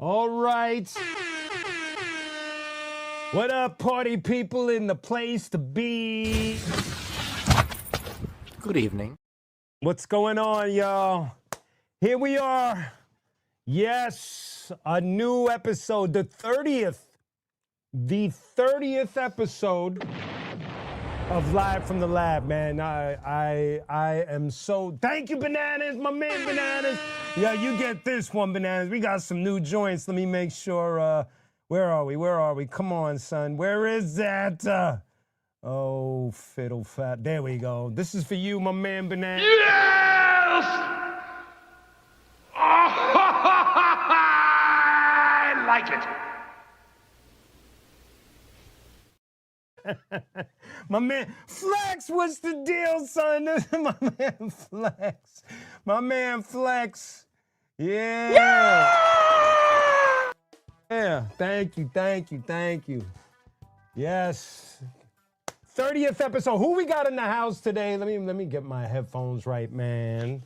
All right. What up, party people in the place to be? Good evening. What's going on, y'all? Here we are. Yes, a new episode, the 30th episode of Live from the Lab, man. I am so, thank you, Bananas, my man Bananas. Yeah, you get this one, Bananas. We got some new joints. Let me make sure, where are we? Come on, son. Where is that? Oh, fiddle fat. There we go. This is for you, my man Bananas. Yes! I like it. My man Flex, what's the deal, son? My man Flex. My man Flex. Yeah. Yeah. Thank you. Yes. 30th episode. Who we got in the house today? Let me get my headphones right, man.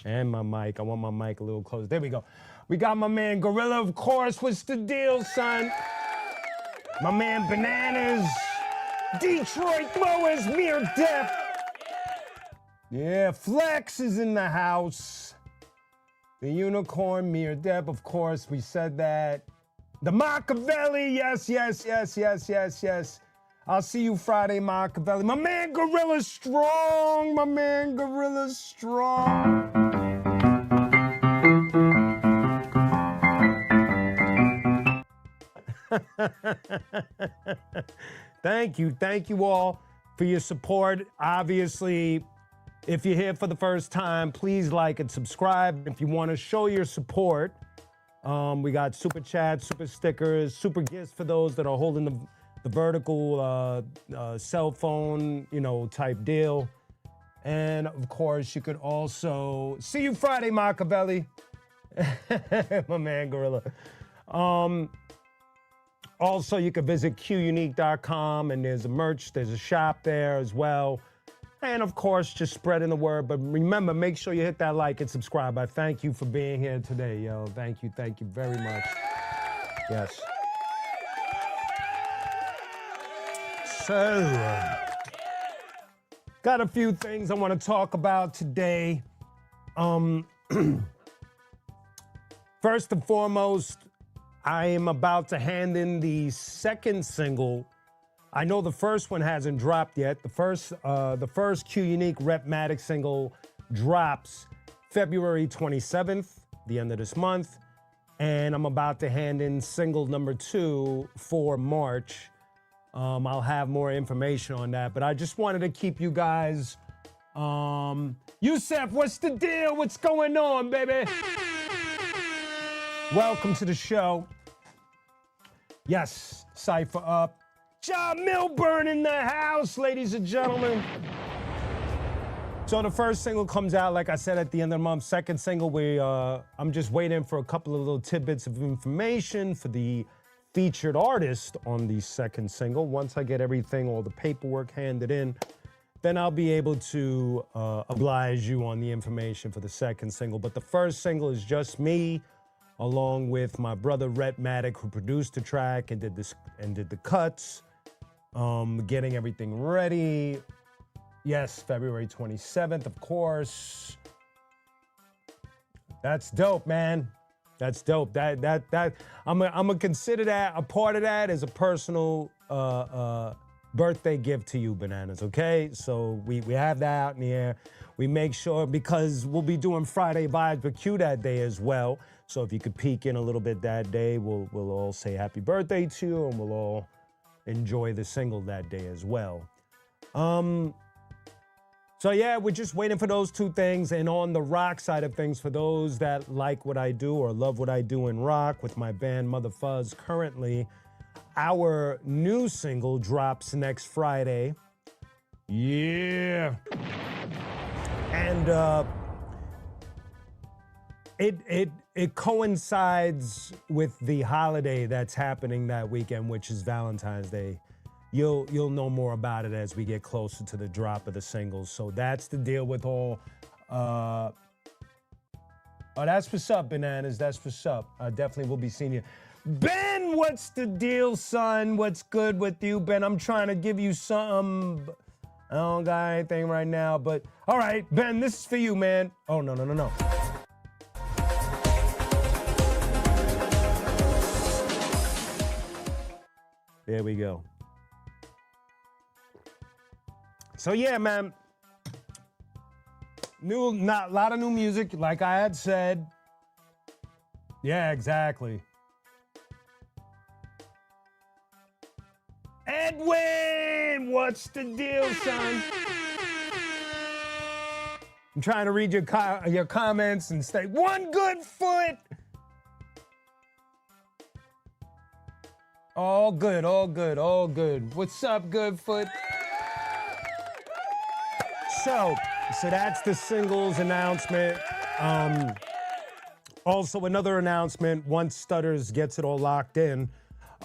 And my mic. I want my mic a little closer. There we go. We got my man Gorilla, of course. What's the deal, son? My man Bananas. Detroit Throwers, Mere Death. Yeah, Flex is in the house. The Unicorn, Mere Death, of course, we said that. The Machiavelli, yes. I'll see you Friday, Machiavelli. My man Gorilla Strong, Thank you all for your support. Obviously, if you're here for the first time, please like and subscribe. If you want to show your support, we got super chats, super stickers, super gifts for those that are holding the vertical cell phone, type deal. And of course, you could also see you Friday, Machiavelli. My man Gorilla. Also, you can visit qunique.com, and there's a shop there as well. And of course, just spreading the word. But remember, make sure you hit that like and subscribe. I thank you for being here today, yo. Thank you very much. Yes. So, got a few things I want to talk about today. First and foremost, I am about to hand in the second single. I know the first one hasn't dropped yet. The first qunique Repmatic single drops February 27th, the end of this month. And I'm about to hand in single number 2 for March. I'll have more information on that, but I just wanted to keep you guys, Yusef, what's the deal? What's going on, baby? Welcome to the show. Yes, Cypher up. John Milburn in the house, ladies and gentlemen. So the first single comes out, like I said, at the end of the month. Second single, I'm just waiting for a couple of little tidbits of information for the featured artist on the second single. Once I get everything, all the paperwork handed in, then I'll be able to oblige you on the information for the second single. But the first single is just me, along with my brother Repmatic, who produced the track and did the cuts, getting everything ready. Yes, February 27th, of course. That's dope, man. That's dope. That I'm gonna consider that a part of that as a personal birthday gift to you, Bananas. Okay, so we have that out in the air. We make sure, because we'll be doing Friday Vibes with Q that day as well. So if you could peek in a little bit that day, we'll all say happy birthday to you, and we'll all enjoy the single that day as well. So yeah, we're just waiting for those two things. And on the rock side of things, for those that like what I do or love what I do in rock with my band Mother Fuzz, currently, our new single drops next Friday. Yeah. And it coincides with the holiday that's happening that weekend, which is Valentine's Day. You'll know more about it as we get closer to the drop of the singles. So that's the deal with all Oh, that's what's up, Bananas. That's what's up. I definitely will be seeing you. Ben, what's the deal, son? What's good with you, Ben? I'm trying to give you something. I don't got anything right now, but all right, Ben, this is for you, man. Oh, no. There we go. So yeah, man. Not a lot of new music, like I had said. Yeah, exactly. Edwin, what's the deal, son? I'm trying to read your comments and stay one good foot. All good. What's up, Goodfoot? So that's the singles announcement. Also, another announcement, once Stutters gets it all locked in,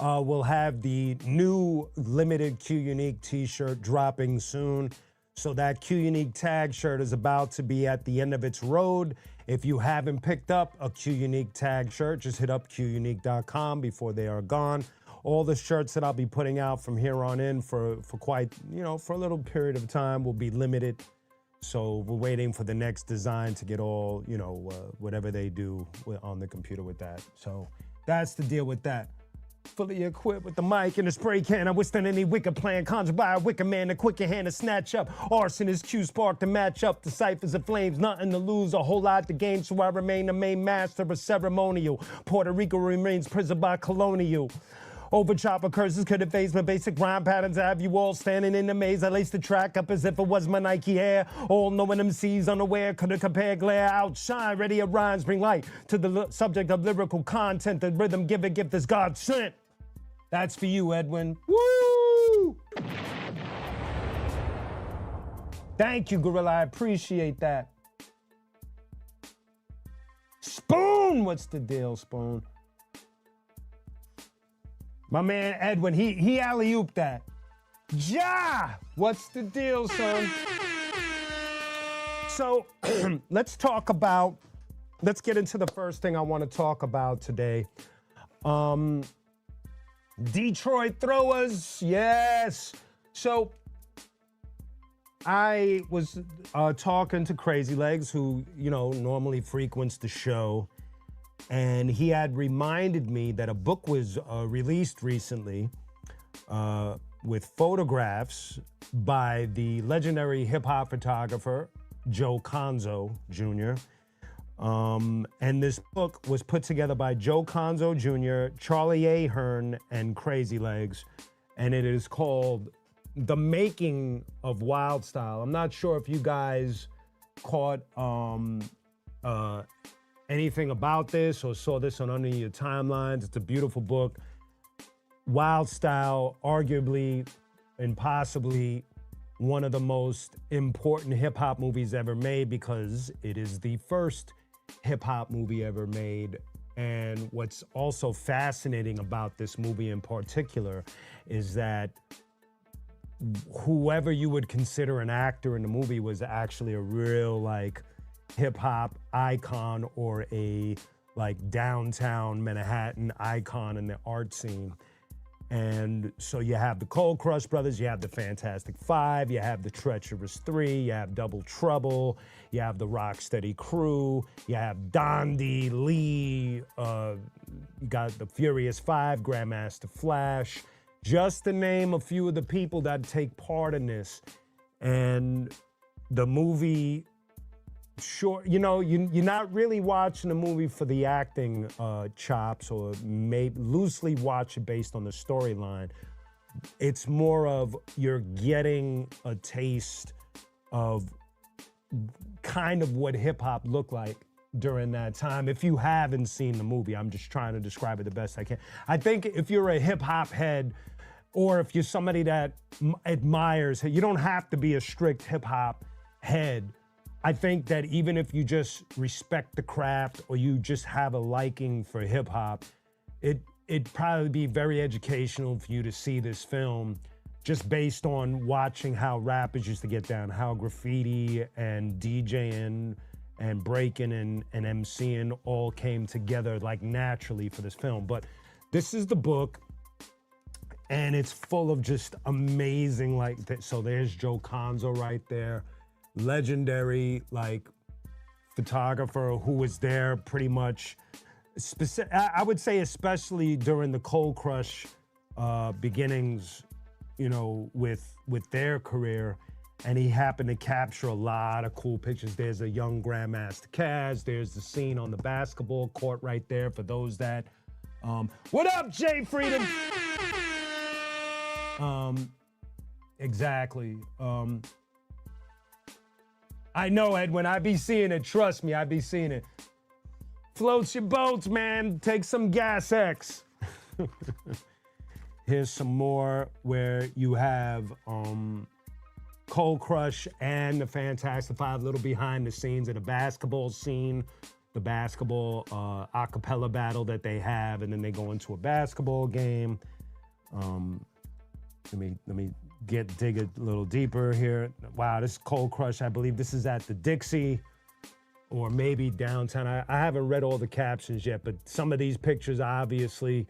we'll have the new limited qunique t-shirt dropping soon. So that qunique tag shirt is about to be at the end of its road. If you haven't picked up a qunique tag shirt, just hit up qunique.com before they are gone. All the shirts that I'll be putting out from here on in for quite, for a little period of time will be limited. So we're waiting for the next design to get all, whatever they do on the computer with that. So that's the deal with that. Fully equipped with the mic and a spray can. I withstand any wicked plan, conjured by a wicked man, a quicker hand to snatch up. Arson is Q spark to match up. The ciphers of flames, nothing to lose, a whole lot to gain. So I remain the main master of ceremonial. Puerto Rico remains prisoned by colonial. Overchopper curses could efface my basic rhyme patterns. I have you all standing in the maze. I lace the track up as if it was my Nike hair. All knowing MCs unaware could have compared glare. Outshine, ready of rhymes, bring light to the subject of lyrical content. The rhythm give a gift as God sent. That's for you, Edwin. Woo! Thank you, Gorilla. I appreciate that. Spoon, what's the deal, Spoon? My man Edwin, he alley-ooped that. Ja! What's the deal, son? So, let's get into the first thing I want to talk about today. Detroit Throwers, yes. So, I was talking to Crazy Legs, who, normally frequents the show. And he had reminded me that a book was released recently with photographs by the legendary hip-hop photographer, Joe Conzo Jr. And this book was put together by Joe Conzo Jr., Charlie Ahern, and Crazy Legs. And it is called The Making of Wild Style. I'm not sure if you guys caught anything about this or saw this on any of your timelines. It's a beautiful book. Wild Style, arguably and possibly one of the most important hip-hop movies ever made because it is the first hip-hop movie ever made. And what's also fascinating about this movie in particular is that whoever you would consider an actor in the movie was actually a real, hip-hop icon or a downtown Manhattan icon in the art scene. And so you have the Cold Crush Brothers, you have the Fantastic Five, you have the Treacherous Three, you have Double Trouble, you have the Rocksteady Crew, you have Dondi, Lee, you got the Furious Five, Grandmaster Flash, just to name a few of the people that take part in this. And the movie, sure, you're not really watching a movie for the acting chops or loosely watch it based on the storyline. It's more of you're getting a taste of kind of what hip hop looked like during that time. If you haven't seen the movie, I'm just trying to describe it the best I can. I think if you're a hip hop head or if you're somebody that admires, you don't have to be a strict hip hop head. I think that even if you just respect the craft or you just have a liking for hip hop, it'd probably be very educational for you to see this film just based on watching how rappers used to get down, how graffiti and DJing and breaking and MCing all came together like naturally for this film. But this is the book, and it's full of just amazing, like, so there's Joe Conzo right there, legendary, like, photographer who was there pretty much, I would say especially during the Cold Crush beginnings, you know, with their career, and he happened to capture a lot of cool pictures. There's a young Grandmaster Caz, there's the scene on the basketball court right there for those that, what up, Jay Freedom? Exactly. I know, Edwin, I be seeing it, trust me, I be seeing it. Floats your boats, man, take some Gas X. Here's some more where you have Cold Crush and the Fantastic Five, a little behind the scenes of the basketball scene, the basketball a cappella battle that they have, and then they go into a basketball game. Let me dig a little deeper here. Wow, this is Cold Crush. I believe this is at the Dixie or maybe downtown. I haven't read all the captions yet, but some of these pictures, obviously,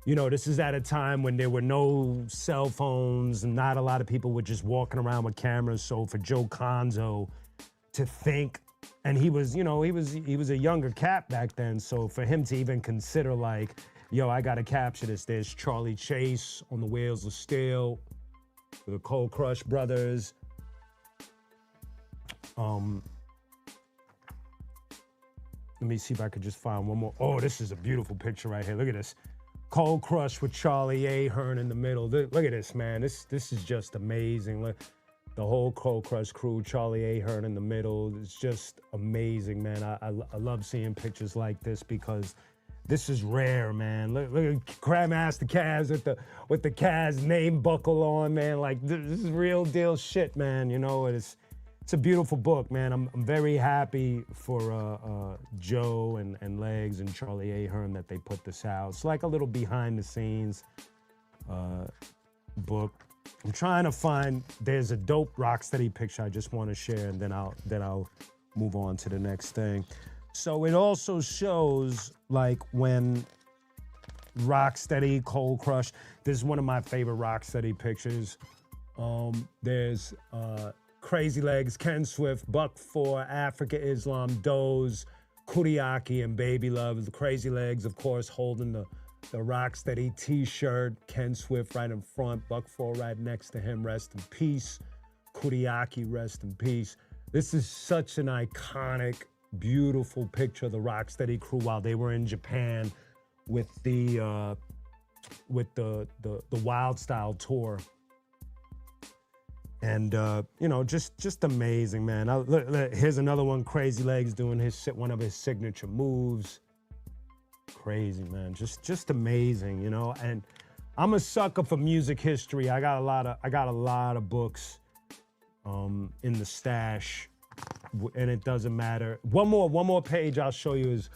you know, this is at a time when there were no cell phones and not a lot of people were just walking around with cameras. So for Joe Conzo to think, and he was, you know, he was a younger cat back then. So for him to even consider like, yo, I gotta capture this. There's Charlie Chase on the Wheels of Steel, the Cold Crush brothers. Let me see if I could just find one more. Oh, this is a beautiful picture right here. Look at this. Cold Crush with Charlie Ahern in the middle. Look at this, man. This is just amazing. Look, the whole Cold Crush crew, Charlie Ahern in the middle. It's just amazing, man. I love seeing pictures like this because this is rare, man. Look at Grandmaster Caz with the Caz name buckle on, man. Like, this is real deal shit, man. You know, it's a beautiful book, man. I'm very happy for Joe and Legs and Charlie Ahern that they put this out. It's like a little behind the scenes book. I'm trying to find, there's a dope Rocksteady picture I just want to share, and then I'll move on to the next thing. So it also shows like when Rocksteady, Cold Crush, this is one of my favorite Rocksteady pictures. There's Crazy Legs, Ken Swift, Buck 4, Africa Islam, Doze, Kuriaki, and Baby Love. The Crazy Legs, of course, holding the Rocksteady t-shirt. Ken Swift right in front, Buck 4 right next to him, rest in peace. Kuriaki, rest in peace. This is such an iconic, beautiful picture of the Rocksteady crew while they were in Japan with the Wild Style tour. And you know, just amazing, man. Look, here's another one. Crazy Legs doing one of his signature moves. Crazy, man. Just amazing, you know. And I'm a sucker for music history. I got a lot of books in the stash, and it doesn't matter. One more page I'll show you is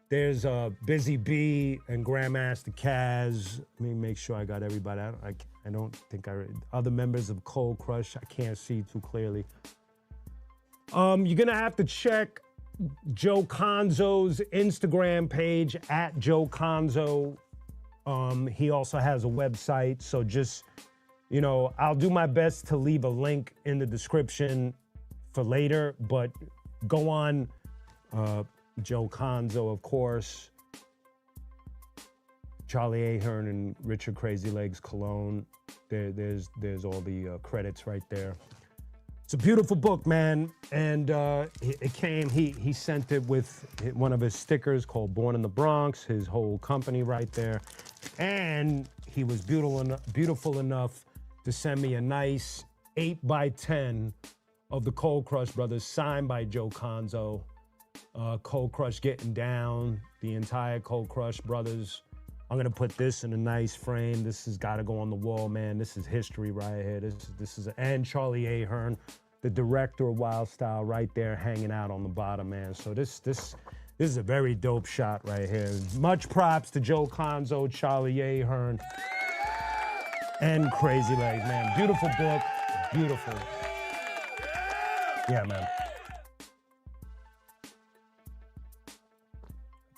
there's Busy Bee and Grandmaster Caz. Let me make sure I got everybody. I don't think I read other members of Cold Crush. I can't see too clearly. You're gonna have to check Joe Conzo's Instagram page at Joe Conzo. He also has a website, so just, you know, I'll do my best to leave a link in the description for later, but go on Joe Conzo, of course. Charlie Ahern and Richard Crazy Legs Cologne. There's all the credits right there. It's a beautiful book, man. And it came, he sent it with one of his stickers called Born in the Bronx, his whole company right there. And he was beautiful enough to send me a nice 8x10 of the Cold Crush brothers signed by Joe Conzo. Cold Crush Getting Down, the entire Cold Crush brothers. I'm gonna put this in a nice frame. This has gotta go on the wall, man. This is history right here. This is, and Charlie Ahern, the director of Wild Style, right there hanging out on the bottom, man. So this is a very dope shot right here. Much props to Joe Conzo, Charlie Ahern, and Crazy Legs, man. Beautiful book, beautiful. Yeah, man.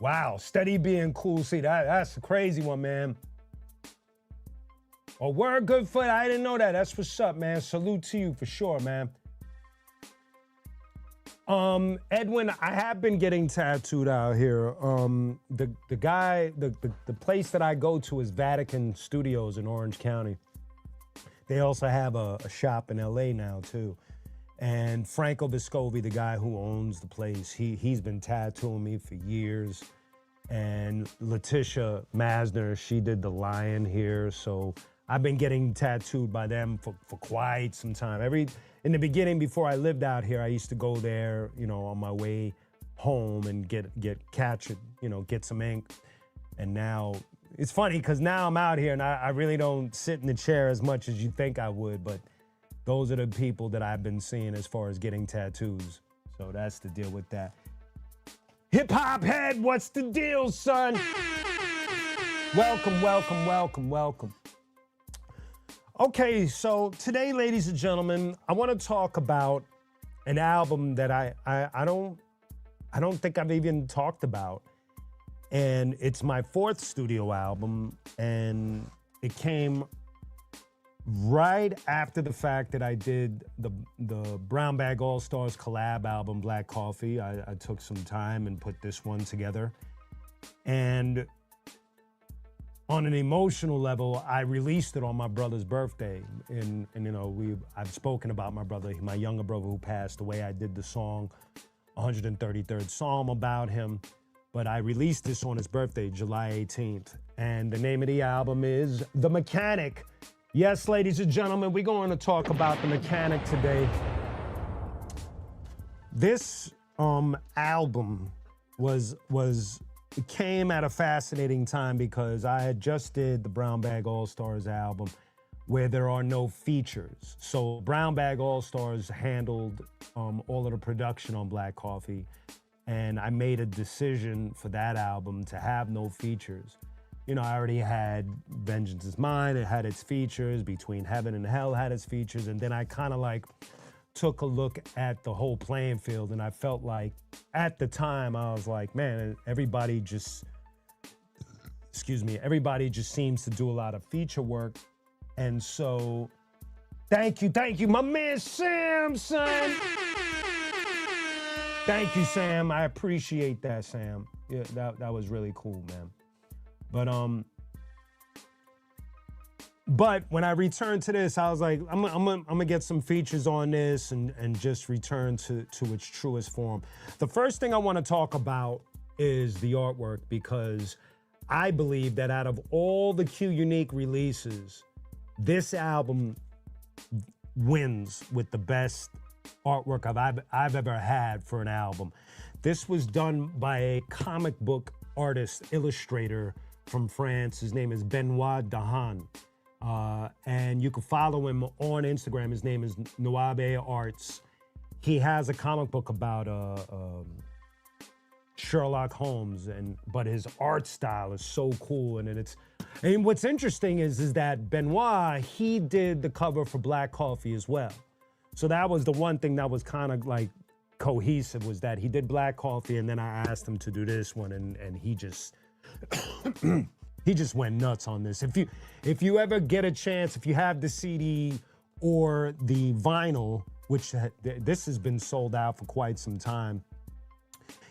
Wow, steady being cool. See, that's a crazy one, man. Oh, word, Goodfoot. I didn't know that. That's what's up, man. Salute to you for sure, man. Edwin, I have been getting tattooed out here. The place that I go to is Vatican Studios in Orange County. They also have a shop in LA now too. And Franco Vescovi, the guy who owns the place, he's been tattooing me for years. And Letitia Masner, she did the lion here. So I've been getting tattooed by them for quite some time. In the beginning, before I lived out here, I used to go there, you know, on my way home and get some ink. And now, it's funny because now I'm out here and I really don't sit in the chair as much as you think I would, but those are the people that I've been seeing as far as getting tattoos. So that's the deal with that. Hip hop head, what's the deal, son? Welcome, welcome, welcome, welcome. Okay, so today, ladies and gentlemen, I want to talk about an album that I don't think I've even talked about. And it's my fourth studio album, and it came right after the fact that I did the Brown Bag All Stars collab album, Black Coffee. I took some time and put this one together. And on an emotional level, I released it on my brother's birthday. And you know, I've spoken about my brother, my younger brother who passed away. I did the song, 133rd Psalm, about him. But I released this on his birthday, July 18th. And the name of the album is The Mechanic. Yes, ladies and gentlemen, we're going to talk about The Mechanic today. This album it came at a fascinating time because I had just did the Brown Bag All Stars album where there are no features. So Brown Bag All Stars handled all of the production on Black Coffee, and I made a decision for that album to have no features. You know, I already had Vengeance Is Mine, it had its features, Between Heaven and Hell had its features, and then I kind of like took a look at the whole playing field, and I felt like at the time I was like, man, everybody just seems to do a lot of feature work. And so thank you, my man Sam, son. Thank you, Sam. I appreciate that, Sam. Yeah, that was really cool, man. But when I returned to this, I was like, I'm gonna get some features on this and just return to its truest form. The first thing I want to talk about is the artwork, because I believe that out of all the qunique releases, this album wins with the best artwork I've ever had for an album. This was done by a comic book artist, illustrator from France. His name is Benoit Dahan. And you can follow him on Instagram. His name is Noabe Arts. He has a comic book about Sherlock Holmes, but his art style is so cool. And what's interesting is that Benoit, he did the cover for Black Coffee as well. So that was the one thing that was kind of like cohesive, was that he did Black Coffee, and then I asked him to do this one, and he just he just went nuts on this. If you ever get a chance, if you have the CD or the vinyl, which this has been sold out for quite some time,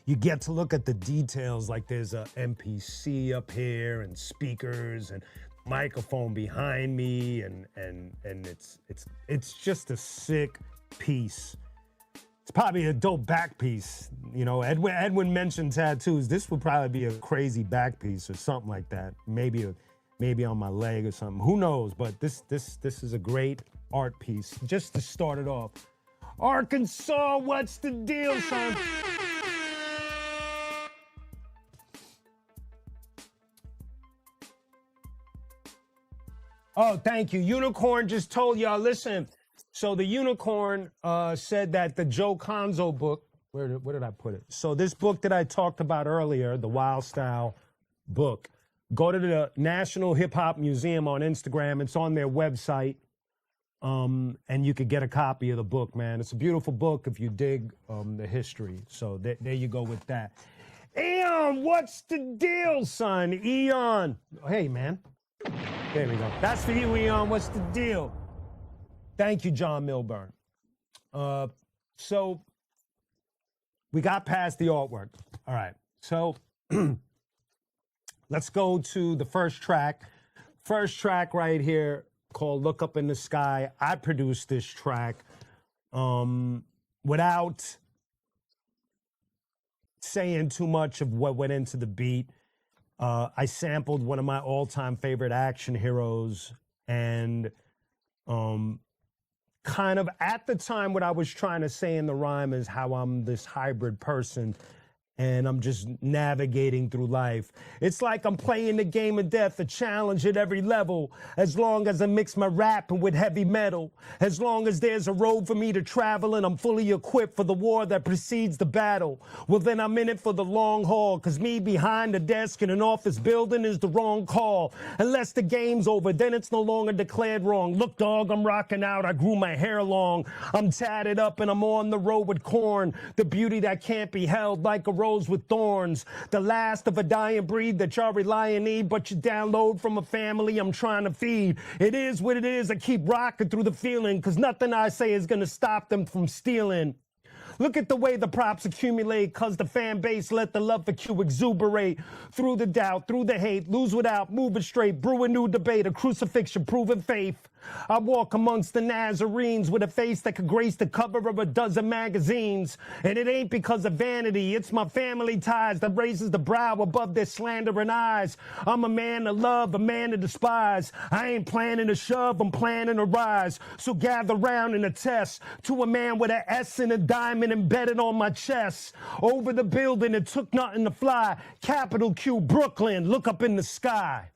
you get to look at the details. Like there's a MPC up here and speakers and microphone behind me, and it's just a sick piece. It's probably a dope back piece. You know, Edwin mentioned tattoos. This would probably be a crazy back piece or something like that. Maybe on my leg or something. Who knows? But this is a great art piece just to start it off. Arkansas, what's the deal, son? Oh, thank you. Unicorn just told y'all, listen. So the Unicorn said that the Joe Conzo book, where did I put it? So this book that I talked about earlier, the Wild Style book, go to the National Hip Hop Museum on Instagram. It's on their website, and you could get a copy of the book, man. It's a beautiful book if you dig the history. So there you go with that. Eon, what's the deal, son? Eon. Hey, man. There we go. That's for you, Eon. What's the deal? Thank you, John Milburn. So we got past the artwork. All right. So let's go to the first track. First track right here called Look Up in the Sky. I produced this track without saying too much of what went into the beat. I sampled one of my all-time favorite action heroes, and kind of at the time what I was trying to say in the rhyme is how I'm this hybrid person and I'm just navigating through life. It's like I'm playing the game of death, a challenge at every level. As long as I mix my rapping with heavy metal, as long as there's a road for me to travel and I'm fully equipped for the war that precedes the battle, well then I'm in it for the long haul, cause me behind the desk in an office building is the wrong call. Unless the game's over, then it's no longer declared wrong. Look dog, I'm rocking out, I grew my hair long. I'm tatted up and I'm on the road with corn. The beauty that can't be held like a rose with thorns, the last of a dying breed that y'all rely on need, but you download from a family I'm trying to feed. It is what it is, I keep rocking through the feeling, cause nothing I say is gonna stop them from stealing. Look at the way the props accumulate, cause the fan base let the love for Q exuberate. Through the doubt, through the hate, lose without, moving straight, brew a new debate, a crucifixion, proven faith. I walk amongst the Nazarenes with a face that could grace the cover of a dozen magazines. And it ain't because of vanity, it's my family ties that raises the brow above their slandering eyes. I'm a man to love, a man to despise. I ain't planning to shove, I'm planning to rise. So gather round and attest to a man with an S and a diamond embedded on my chest. Over the building, it took nothing to fly. Capital Q, Brooklyn, look up in the sky.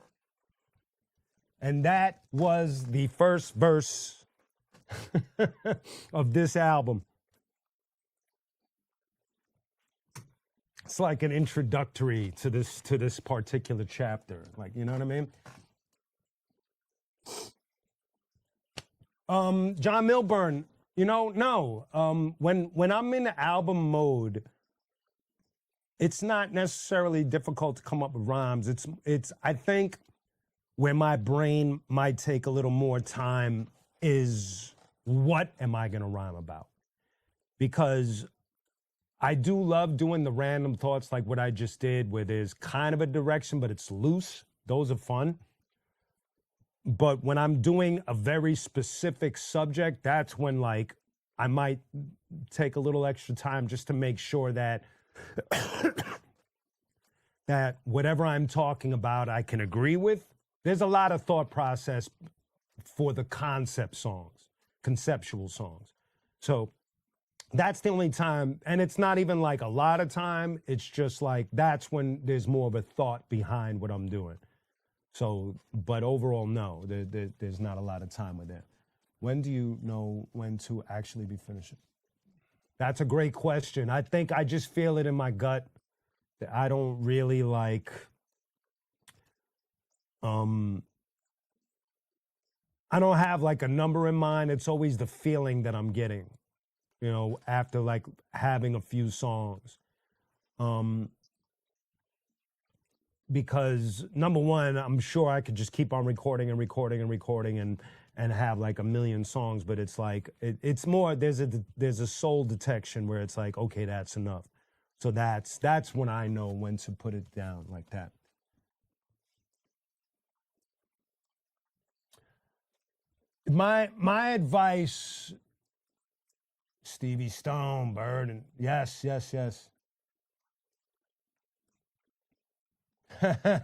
And that was the first verse of this album. It's like an introductory to this particular chapter. Like, you know what I mean? John Milburn, no. When I'm in album mode, it's not necessarily difficult to come up with rhymes. It's I think where my brain might take a little more time is what am I gonna rhyme about? Because I do love doing the random thoughts like what I just did, where there's kind of a direction, but it's loose. Those are fun. But when I'm doing a very specific subject, that's when like I might take a little extra time just to make sure that that whatever I'm talking about, I can agree with. There's a lot of thought process for the conceptual songs. So that's the only time, and it's not even like a lot of time, it's just like that's when there's more of a thought behind what I'm doing. So, but overall, no, there's not a lot of time with that. When do you know when to actually be finishing? That's a great question. I think I just feel it in my gut that I don't really like, I don't have like a number in mind. It's always the feeling that I'm getting, after like having a few songs. Because number one, I'm sure I could just keep on recording and have like a million songs, but it's like, it's more, there's a soul detection where it's like, okay, that's enough. So that's when I know when to put it down like that. My advice, Stevie Stone, Bird, and yes.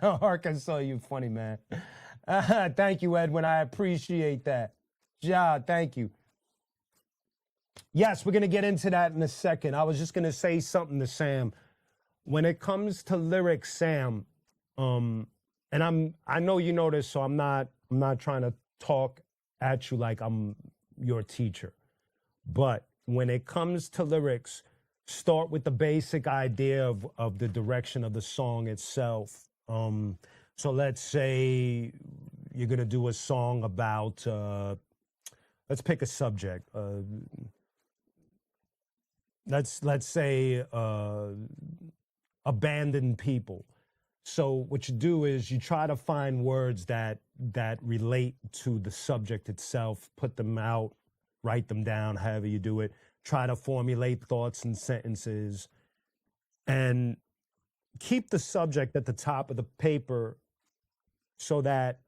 Arkansas, you funny man. Thank you, Edwin. I appreciate that. Ja, thank you. Yes, we're gonna get into that in a second. I was just gonna say something to Sam. When it comes to lyrics, Sam, and I know you know this, so I'm not trying to talk at you like I'm your teacher. But when it comes to lyrics, start with the basic idea of the direction of the song itself. So let's say you're gonna do a song about, let's pick a subject. Let's say abandoned people. So what you do is you try to find words that relate to the subject itself, put them out, write them down, however you do it. Try to formulate thoughts and sentences, and keep the subject at the top of the paper so that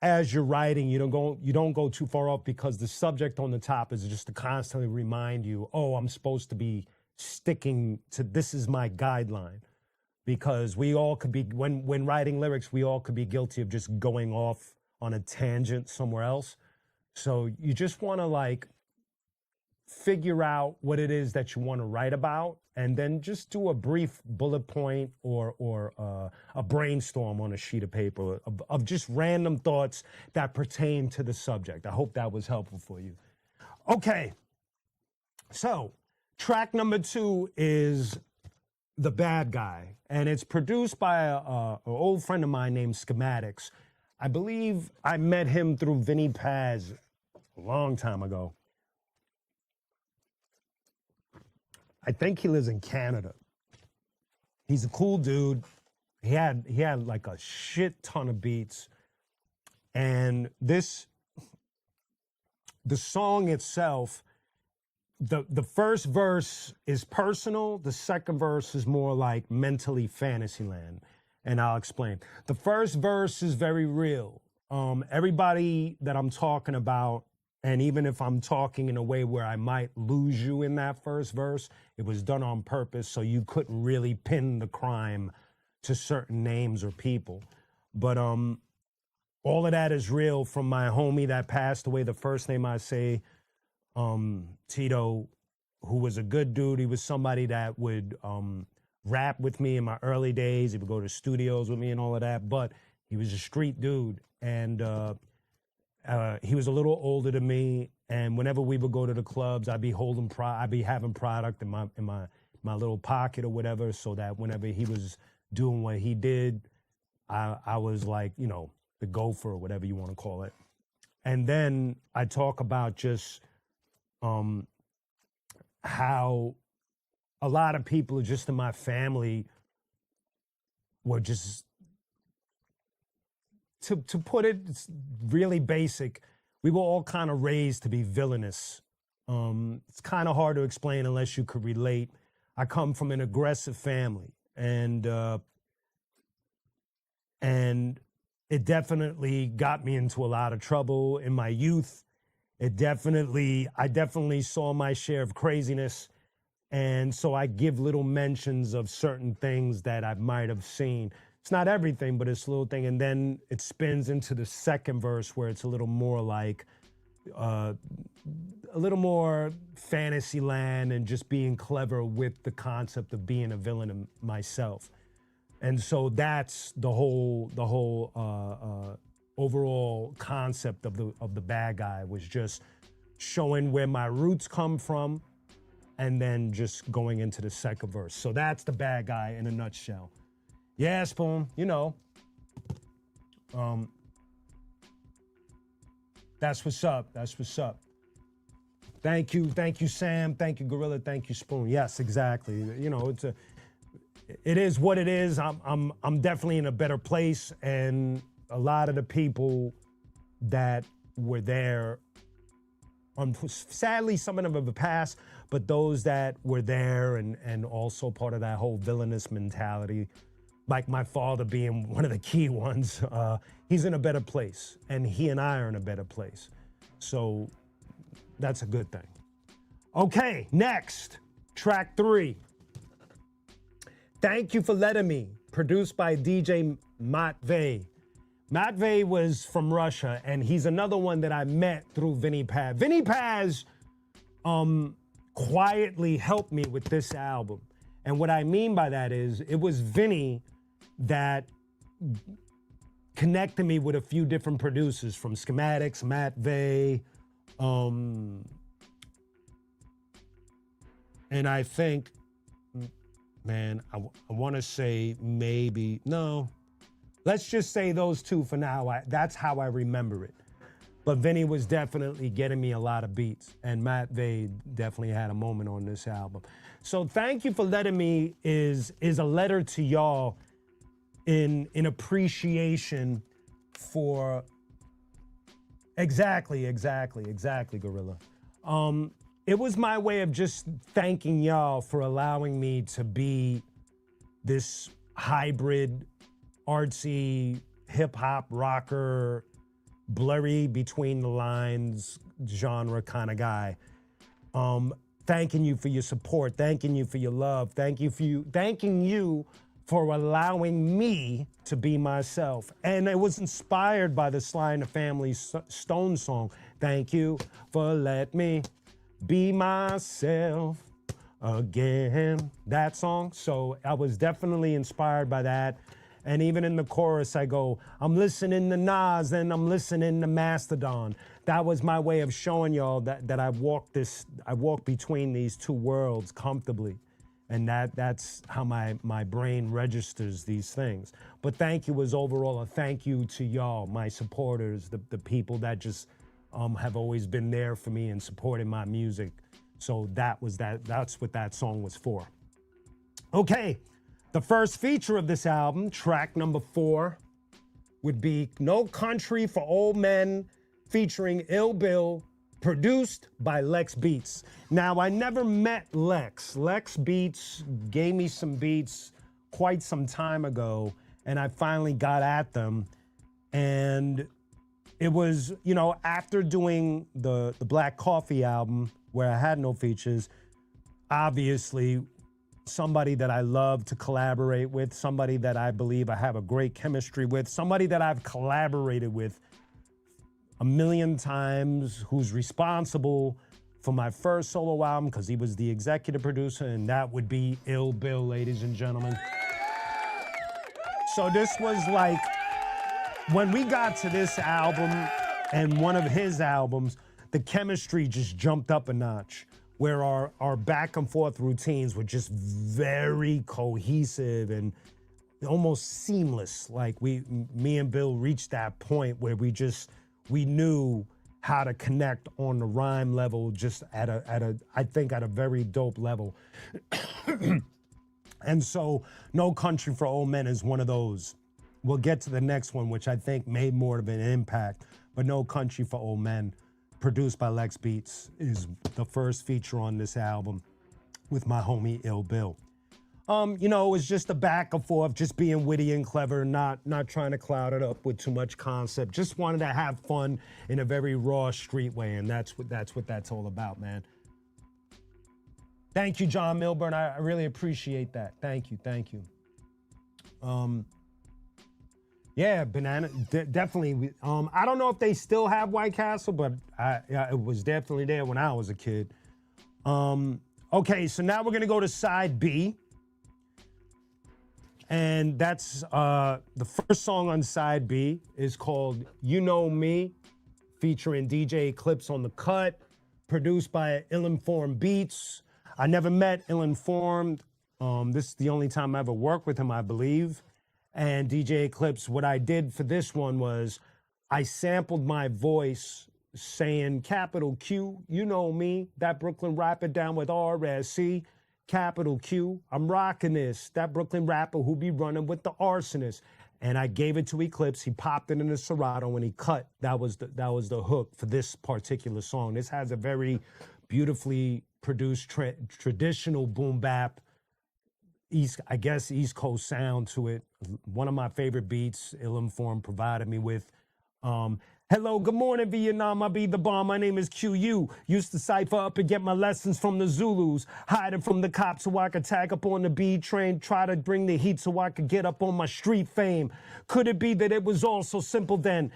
as you're writing, you don't go too far off, because the subject on the top is just to constantly remind you, oh, I'm supposed to be sticking to, this is my guideline. Because we all could be, when writing lyrics, we all could be guilty of just going off on a tangent somewhere else. So you just want to like figure out what it is that you want to write about, and then just do a brief bullet point or a brainstorm on a sheet of paper of just random thoughts that pertain to the subject. I hope that was helpful for you. Okay, so track number 2 is The Bad Guy, and it's produced by an old friend of mine named Schematics. I believe I met him through Vinny Paz a long time ago. I think he lives in Canada. He's a cool dude. He had like a shit ton of beats. And the song itself, the first verse is personal. The second verse is more like mentally Fantasyland. And I'll explain. The first verse is very real. Everybody that I'm talking about, and even if I'm talking in a way where I might lose you in that first verse, it was done on purpose so you couldn't really pin the crime to certain names or people. But all of that is real from my homie that passed away. The first name I say, Tito, who was a good dude. He was somebody that would rap with me in my early days. He would go to studios with me and all of that. But he was a street dude, and he was a little older than me, and whenever we would go to the clubs, I'd be having product in my little pocket or whatever, so that whenever he was doing what he did, I was like, you know, the gopher or whatever you want to call it. And then I talk about just how a lot of people just in my family were just, to put it really basic, we were all kind of raised to be villainous. It's kind of hard to explain unless you could relate. I come from an aggressive family, and it definitely got me into a lot of trouble in my youth. I definitely saw my share of craziness, and so I give little mentions of certain things that I might have seen. It's not everything, but it's a little thing. And then it spins into the second verse where it's a little more like, a little more fantasy land and just being clever with the concept of being a villain myself. And so that's the whole overall concept of the Bad Guy, was just showing where my roots come from and then just going into the second verse. So that's The Bad Guy in a nutshell. Yeah, Spoon, you know. That's what's up. That's what's up. Thank you, Sam. Thank you, Gorilla. Thank you, Spoon. Yes, exactly. You know, it is what it is. I'm definitely in a better place, and a lot of the people that were there, sadly, some of them have passed, but those that were there and also part of that whole villainous mentality, like my father being one of the key ones, he's in a better place, and he and I are in a better place. So that's a good thing. Okay, next, track 3. Thank You for Letting Me, produced by DJ Matvey. Matvey was from Russia, and he's another one that I met through Vinny Paz. Vinny Paz quietly helped me with this album. And what I mean by that is, it was Vinny that connected me with a few different producers, from Schematics, Matvey, and I think, man, I want to say maybe, no, let's just say those two for now. That's how I remember it. but Vinny was definitely getting me a lot of beats, and Matt Vade definitely had a moment on this album. So thank you for letting me is a letter to y'all in appreciation for exactly, Gorilla. It was my way of just thanking y'all for allowing me to be this hybrid, artsy, hip-hop rocker, blurry between the lines genre kind of guy. Thanking you for your support, thanking you for your love, thanking you for allowing me to be myself. And it was inspired by the Sly and the Family Stone song, Thank You for Let Me Be Myself Again, that song. So I was definitely inspired by that. And even in the chorus, I go, I'm listening to Nas and I'm listening to Mastodon. That was my way of showing y'all that I walk between these two worlds comfortably. And that's how my brain registers these things. But thank you was overall a thank you to y'all, my supporters, the people that just have always been there for me and supporting my music. So that's what that song was for. Okay, the first feature of this album, track number 4, would be No Country for Old Men featuring Ill Bill, produced by Lex Beats. Now, I never met Lex. Lex Beats gave me some beats quite some time ago, and I finally got at them. And it was, you know, after doing the Black Coffee album, where I had no features, obviously somebody that I love to collaborate with, somebody that I believe I have a great chemistry with, somebody that I've collaborated with a million times, who's responsible for my first solo album because he was the executive producer, and that would be Ill Bill, ladies and gentlemen. So this was like, when we got to this album and one of his albums, the chemistry just jumped up a notch, where our back and forth routines were just very cohesive and almost seamless. Like me and Bill reached that point where we knew how to connect on the rhyme level, just I think at a very dope level. And so No Country for Old Men is one of those. We'll get to the next one, which I think made more of an impact, but No Country for Old Men, produced by Lex Beats, is the first feature on this album with my homie Ill Bill. You know, it was just a back and forth, just being witty and clever, not trying to cloud it up with too much concept. Just wanted to have fun in a very raw street way, and that's what that's all about, man. Thank you, John Milburn. I really appreciate that. Thank you. Yeah, Banana, definitely. I don't know if they still have White Castle, but it was definitely there when I was a kid. Okay, so now we're gonna go to side B. And that's the first song on side B is called You Know Me, featuring DJ Eclipse on the cut, produced by Ill Informed Beats. I never met Ill Informed. This is the only time I ever worked with him, I believe. And DJ Eclipse, what I did for this one was I sampled my voice saying capital Q, you know me, that Brooklyn rapper down with RSC, capital Q, I'm rocking this, that Brooklyn rapper who be running with the arsonist. And I gave it to Eclipse, he popped it in the Serato and he cut. That was the hook for this particular song. This has a very beautifully produced traditional boom bap, East Coast sound to it. One of my favorite beats Ill Informed provided me with. Hello, good morning, Vietnam. I be the bomb. My name is QU. Used to cipher up and get my lessons from the Zulus. Hiding from the cops so I could tag up on the B train. Try to bring the heat so I could get up on my street fame. Could it be that it was all so simple then?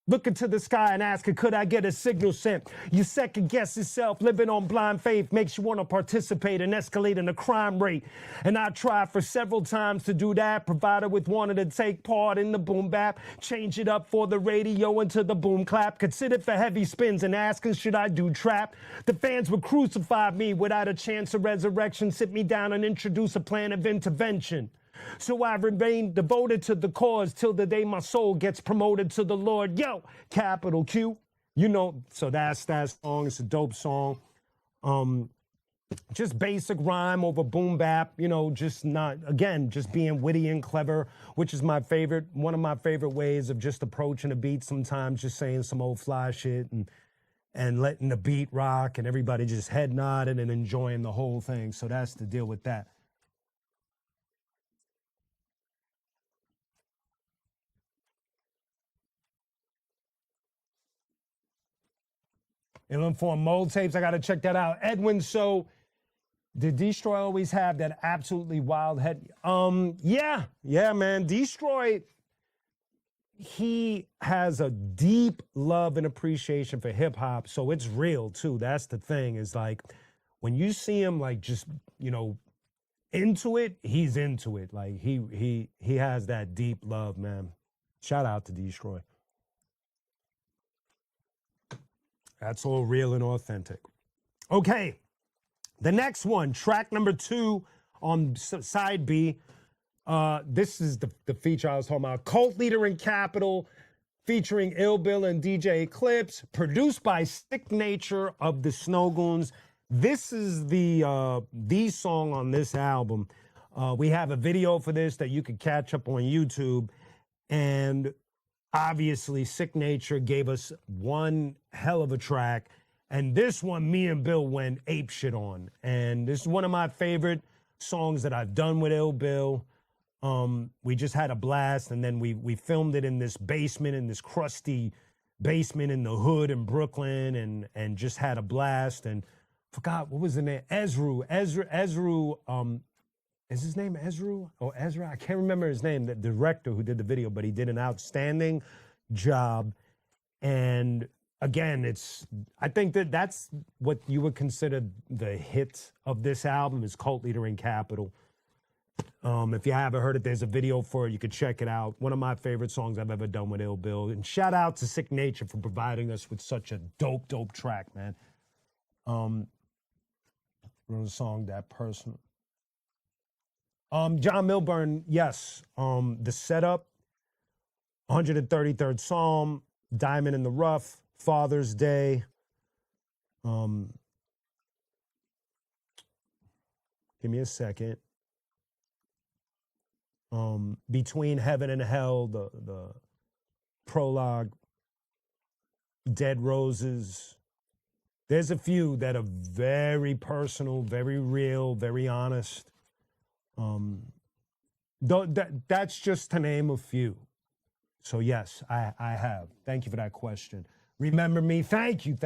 Looking to the sky and asking, could I get a signal sent? You second guess yourself, living on blind faith makes you want to participate in escalating the crime rate. And I tried for several times to do that, provided with wanting to take part in the boom bap, change it up for the radio into the boom clap, considered for heavy spins and asking, should I do trap? The fans would crucify me without a chance of resurrection, sit me down and introduce a plan of intervention. So I remain devoted to the cause till the day my soul gets promoted to the Lord. Yo, capital Q. You know, so that's that song. It's a dope song. Just basic rhyme over boom bap, you know, just not, again, just being witty and clever, which is my favorite, one of my favorite ways of just approaching a beat sometimes, just saying some old fly shit and letting the beat rock and everybody just head nodding and enjoying the whole thing. So that's the deal with that. Ill Informed Mold Tapes, I got to check that out. Edwin, so did Destroy always have that absolutely wild head? Yeah, man. Destroy, he has a deep love and appreciation for hip hop, so it's real too. That's the thing, is like when you see him like just, you know, into it, he's into it. Like he has that deep love, man. Shout out to Destroy. That's all real and authentic. Okay. The next one, track number 2 on side B. This is the feature I was talking about. Cult Leader in Capital, featuring Ill Bill and DJ Eclipse, produced by Sick Nature of the Snow Goons. This is the song on this album. We have a video for this that you could catch up on YouTube. And obviously, Sick Nature gave us one hell of a track. And this one, me and Bill went apeshit on. And this is one of my favorite songs that I've done with Ill Bill. We just had a blast, and then we filmed it in this basement, in this crusty basement in the hood in Brooklyn, and just had a blast. And forgot, what was the name? Ezra, is his name Ezra? Or Ezra? I can't remember his name, the director who did the video, but he did an outstanding job. And again, I think that's what you would consider the hit of this album, is Cult Leader in Capital. If you haven't heard it, there's a video for it. You could check it out. One of my favorite songs I've ever done with Ill Bill. And shout out to Sick Nature for providing us with such a dope track, man. Wrote a song that personal. John Milburn, yes. The Setup, 133rd Psalm, Diamond in the Rough, Father's Day. Give me a second. Between Heaven and Hell, the prologue, Dead Roses. There's a few that are very personal, very real, very honest. That's just to name a few. So yes, I have. Thank you for that question. Remember me? Thank you.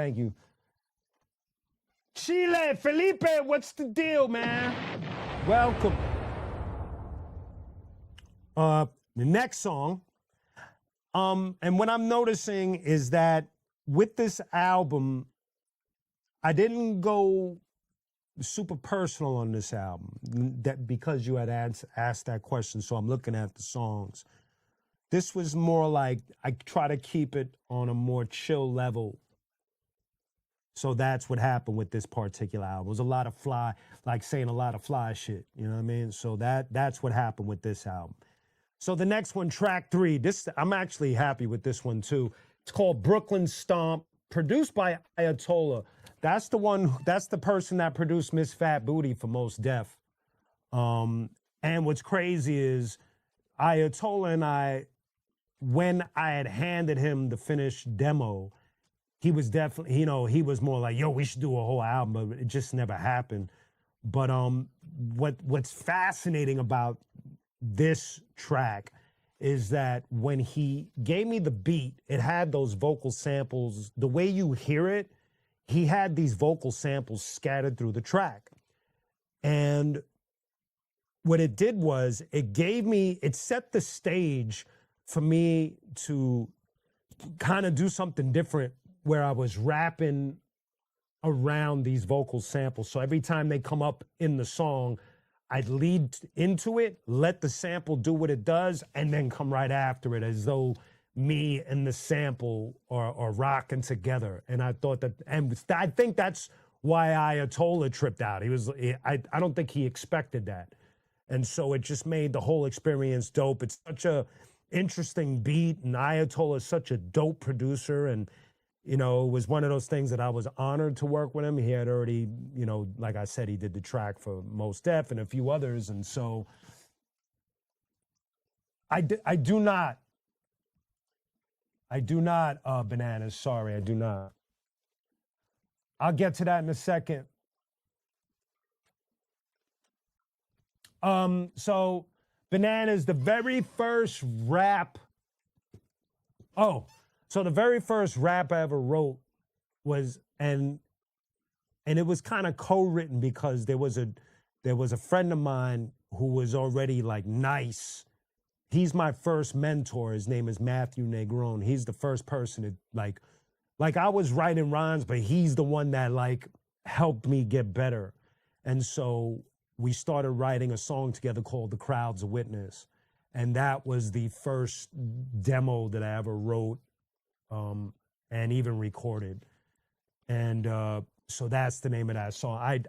Chile, Felipe, what's the deal, man? Welcome. The next song, and what I'm noticing is that with this album, I didn't go super personal on this album, that because you had asked that question, so I'm looking at the songs. This was more like, I try to keep it on a more chill level. So that's what happened with this particular album. It was a lot of fly, like saying a lot of fly shit, you know what I mean? So that's what happened with this album. So the next one, track 3, I'm actually happy with this one too. It's called Brooklyn Stomp, produced by Ayatollah. That's the person that produced Miss Fat Booty for Most Def. And what's crazy is Ayatollah and I, when I had handed him the finished demo, he was definitely, he was more like, yo, we should do a whole album, but it just never happened. But what's fascinating about this track is that when he gave me the beat, it had those vocal samples. The way you hear it, he had these vocal samples scattered through the track. And what it did was it set the stage for me to kind of do something different, where I was rapping around these vocal samples. So every time they come up in the song, I'd lead into it, let the sample do what it does, and then come right after it, as though me and the sample are rocking together. And I thought that, and I think that's why Ayatollah tripped out. I don't think he expected that. And so it just made the whole experience dope. It's such a interesting beat, and Ayatollah is such a dope producer. And, you know, it was one of those things that I was honored to work with him. He had already, you know, like I said, he did the track for Mos Def and a few others. And so I do not, Bananas, sorry, I do not. I'll get to that in a second. So Bananas, the very first rap. Oh, so the very first rap I ever wrote was, and it was kind of co-written because there was a friend of mine who was already like nice. He's my first mentor. His name is Matthew Negron. He's the first person to like I was writing rhymes, but he's the one that like helped me get better. And so we started writing a song together called The Crowd's a Witness. And that was the first demo that I ever wrote and even recorded. And so that's the name of that song.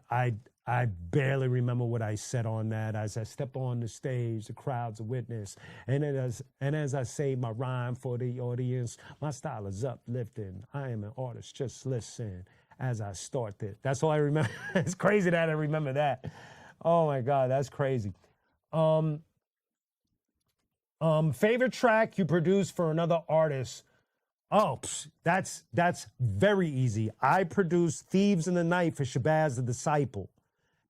I barely remember what I said on that. As I step on the stage, the crowd's a witness. And as I say my rhyme for the audience, my style is uplifting. I am an artist, just listen as I start it. That's all I remember. It's crazy that I remember that. Oh my God, that's crazy. Favorite track you produced for another artist? Oh, that's very easy. I produced Thieves in the Night for Shabazz the Disciple.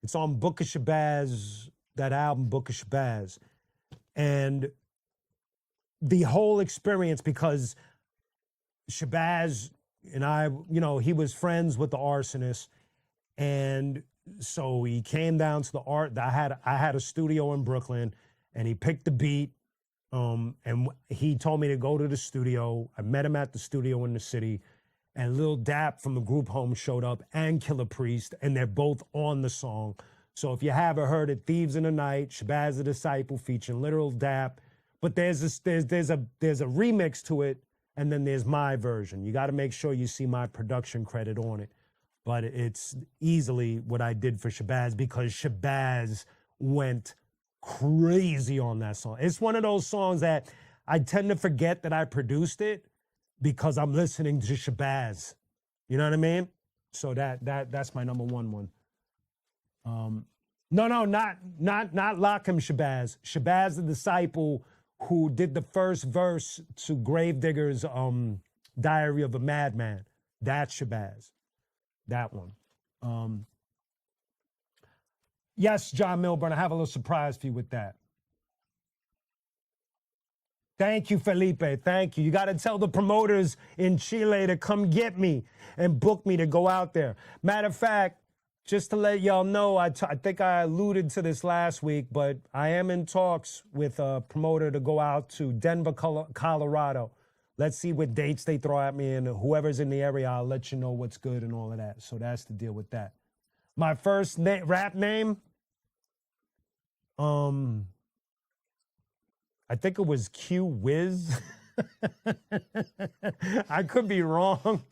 It's on Book of Shabazz, that album, Book of Shabazz. And the whole experience, because Shabazz and I, you know, he was friends with the arsonist. And so he came down to the art. I had a studio in Brooklyn, and he picked the beat. And he told me to go to the studio. I met him at the studio in the city, and Lil Dap from the group Home showed up, and Killer Priest, and they're both on the song. So if you haven't heard it, Thieves in the Night, Shabazz the Disciple featuring Literal Dap. But there's a remix to it, and then there's my version. You got to make sure you see my production credit on it. But it's easily what I did for Shabazz, because Shabazz went crazy on that song. It's one of those songs that I tend to forget that I produced it because I'm listening to Shabazz. You know what I mean? So that's my number one. No, not Lockham Shabazz. Shabazz the Disciple, who did the first verse to Gravedigger's Diary of a Madman. That's Shabazz. That one. Yes, John Milburn, I have a little surprise for you with that. Thank you, Felipe. Thank you. You got to tell the promoters in Chile to come get me and book me to go out there. Matter of fact, just to let y'all know, I think I alluded to this last week, but I am in talks with a promoter to go out to Denver, Colorado. Let's see what dates they throw at me, and whoever's in the area, I'll let you know what's good and all of that. So that's the deal with that. My first rap name, I think it was Q Wiz. I could be wrong.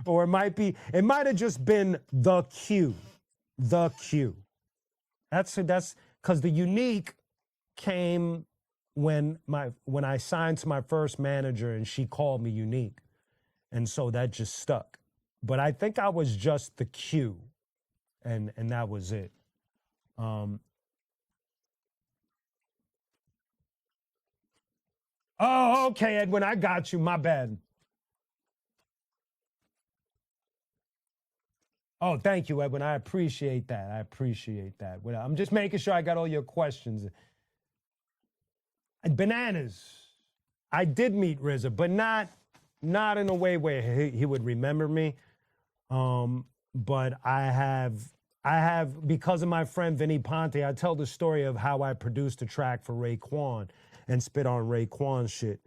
Or it might have just been the Q. The Q. That's because the unique came when I signed to my first manager, and she called me Unique. And so that just stuck. But I think I was just the Q, and that was it. Oh, okay, Edwin, I got you. My bad. Oh, thank you, Edwin. I appreciate that. Well, I'm just making sure I got all your questions. And Bananas, I did meet RZA, but not in a way where he would remember me. But I have, because of my friend Vinny Ponte, I tell the story of how I produced a track for Raekwon and spit on Raekwon shit.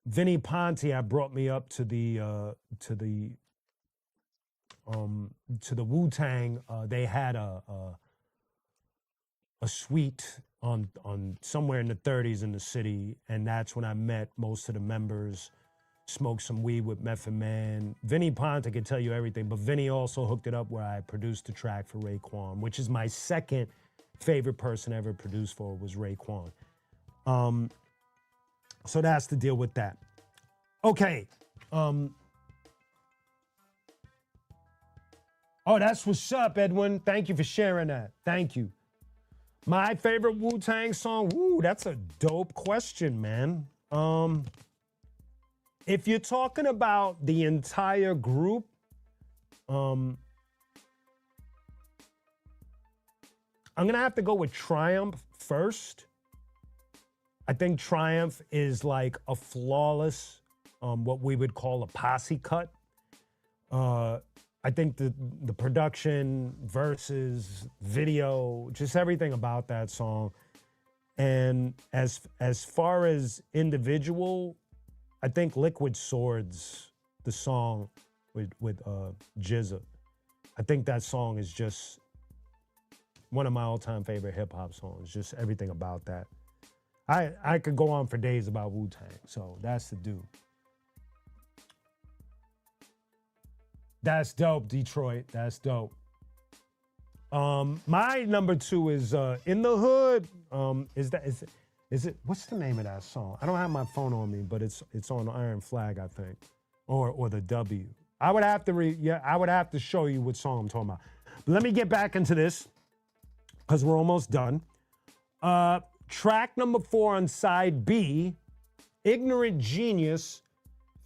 Vinny Ponte brought me up to the Wu-Tang. They had a suite on somewhere in the 30s in the city, and that's when I met most of the members. smoked some weed with Method Man. Vinnie Ponta could tell you everything, but Vinnie also hooked it up where I produced the track for Raekwon, which is my second favorite person ever produced for was Raekwon. So that's the deal with that. Okay. Oh, that's what's up, Edwin. Thank you for sharing that. Thank you. My favorite Wu-Tang song? Woo, that's a dope question, man. If you're talking about the entire group, I'm gonna have to go with Triumph first. I think Triumph is like a flawless, what we would call a posse cut. I think the production, verses, video, just everything about that song. And as far as individual, I think Liquid Swords, the song with Jizza, I think that song is just one of my all-time favorite hip-hop songs, just everything about that. I could go on for days about Wu-Tang, so that's the dude. That's dope, Detroit. That's dope. My number 2 is In the Hood. Is it what's the name of that song? I don't have my phone on me, but it's on Iron Flag, I think. Or the W. I would have to show you what song I'm talking about. But let me get back into this, because we're almost done. Track number 4 on side B, Ignorant Genius,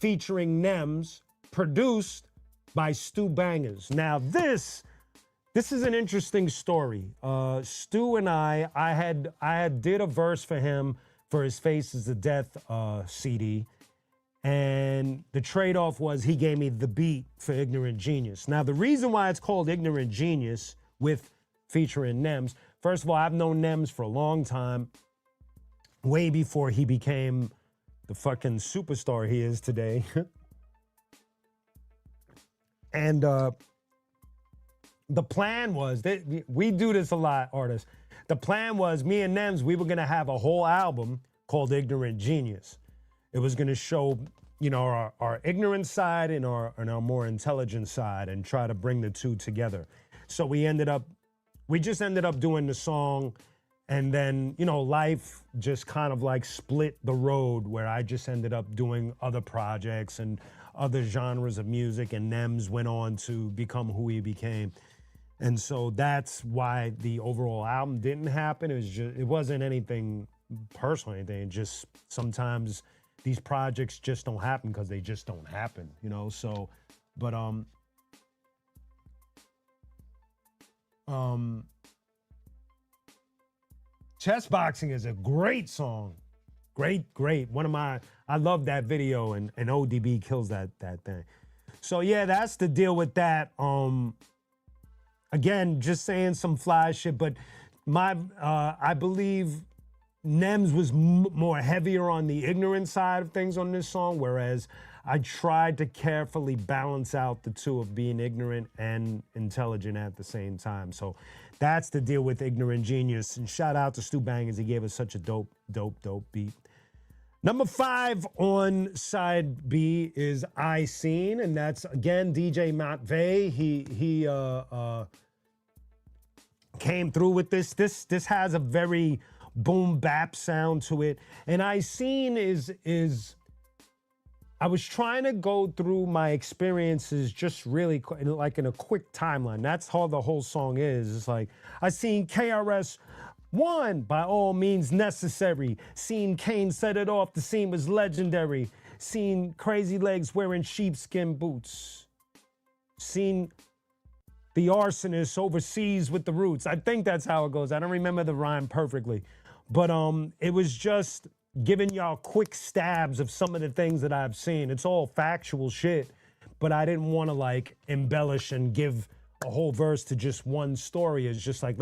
featuring Nems, produced by Stu Bangers. Now this is an interesting story. Stu and I had did a verse for him for his Faces of Death CD, and the trade-off was he gave me the beat for Ignorant Genius. Now the reason why it's called Ignorant Genius with featuring Nems, first of all, I've known Nems for a long time, way before he became the fucking superstar he is today. And the plan was, we do this a lot, artists. The plan was me and Nems, we were gonna have a whole album called Ignorant Genius. It was gonna show, you know, our ignorant side and our more intelligent side and try to bring the two together. So we just ended up doing the song, and then, you know, life just kind of like split the road where I just ended up doing other projects and other genres of music, and Nems went on to become who he became. And so that's why the overall album didn't happen. It wasn't anything personal or anything. Just sometimes these projects just don't happen because they just don't happen, you know? So, but, Chess Boxing is a great song. Great. I love that video, and ODB kills that thing. So yeah, that's the deal with that. Again, just saying some fly shit, but I believe Nems was more heavier on the ignorant side of things on this song, whereas I tried to carefully balance out the two of being ignorant and intelligent at the same time. So that's the deal with Ignorant Genius. And shout out to Stu Bangers. He gave us such a dope beat. Number 5 on side B is I Seen, and that's again DJ Matvey. He came through with this. This has a very boom bap sound to it. And I Seen is I was trying to go through my experiences just really like in a quick timeline. That's how the whole song is. It's like, I seen KRS One, by all means necessary. Seen Kane set it off, the scene was legendary. Seen Crazy Legs wearing sheepskin boots. Seen the arsonist overseas with the roots. I think that's how it goes. I don't remember the rhyme perfectly. But it was just giving y'all quick stabs of some of the things that I've seen. It's all factual shit, but I didn't want to like embellish and give a whole verse to just one story. It's just like,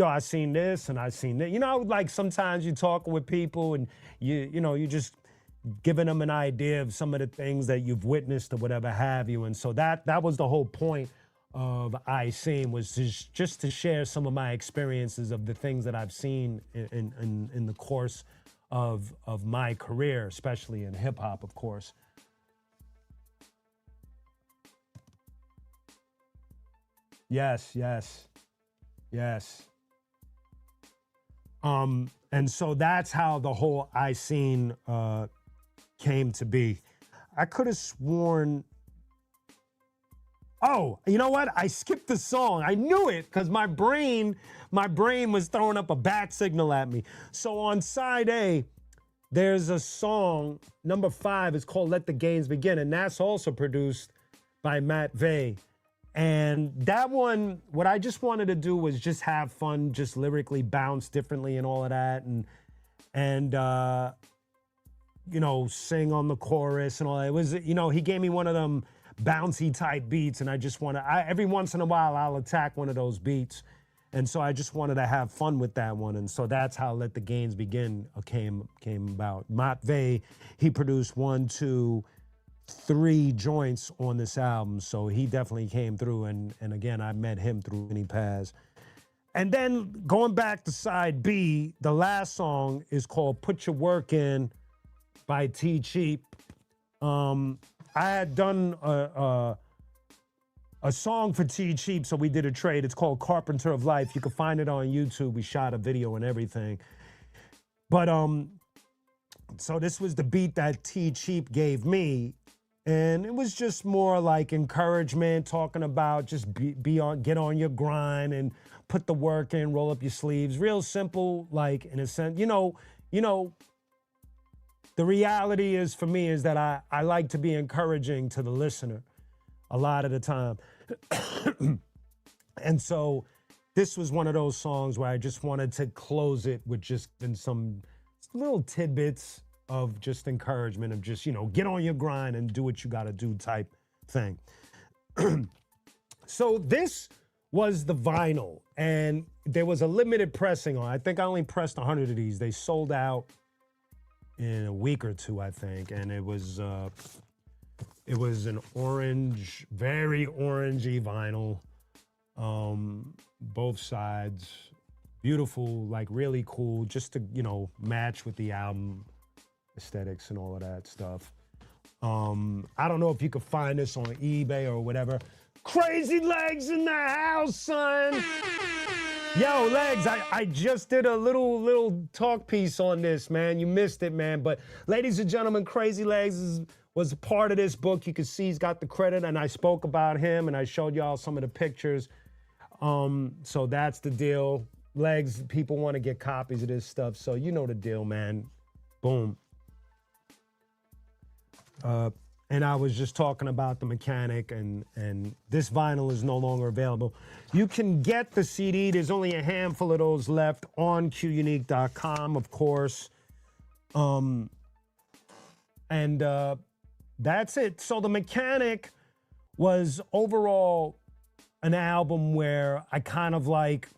I seen this and I seen that. You know, like sometimes you talk with people and you just giving them an idea of some of the things that you've witnessed or whatever have you. And so that was the whole point of I Seen, was just to share some of my experiences of the things that I've seen in the course of my career, especially in hip hop, of course. Yes, yes, yes. And so that's how the whole I Seen came to be. I could have sworn. Oh, you know what? I skipped the song. I knew it because my brain was throwing up a bat signal at me. So on side A, there's a song, number 5, it's called Let the Games Begin, and that's also produced by Matt Vey. And that one, what I just wanted to do was just have fun, just lyrically bounce differently and all of that, and you know, sing on the chorus and all that. It was, you know, he gave me one of them bouncy type beats, and I just want to, every once in a while, I'll attack one of those beats. And so I just wanted to have fun with that one. And so that's how Let the Games Begin came about. Matt Vey, he produced 1, 2, 3 joints on this album. So he definitely came through. And again, I met him through Mini Paz. And then going back to side B, the last song is called Put Your Work In by T Cheap. I had done a song for T Cheap, so we did a trade. It's called Carpenter of Life. You can find it on YouTube. We shot a video and everything. But so this was the beat that T Cheap gave me, and it was just more like encouragement, talking about just get on your grind and put the work in, roll up your sleeves. Real simple, like in a sense, you know. The reality is for me is that I like to be encouraging to the listener a lot of the time. And so this was one of those songs where I just wanted to close it with just some little tidbits of just encouragement of just, you know, get on your grind and do what you got to do type thing. So this was the vinyl, and there was a limited pressing on. I think I only pressed 100 of these. They sold out in a week or two, I think, and it was an orange, very orangey vinyl, both sides, beautiful, like really cool, just to, you know, match with the album aesthetics and all of that stuff. I don't know if you could find this on eBay or whatever. Crazy Legs in the house, son. Yo, Legs, I just did a little talk piece on this, man. You missed it, man. But ladies and gentlemen, Crazy Legs was a part of this book. You can see he's got the credit, and I spoke about him, and I showed y'all some of the pictures. So that's the deal. Legs, people want to get copies of this stuff, so you know the deal, man. Boom. And I was just talking about the mechanic, and this vinyl is no longer available. You can get the CD. There's only a handful of those left on qunique.com, of course. And that's it. So the mechanic was overall an album where I kind of like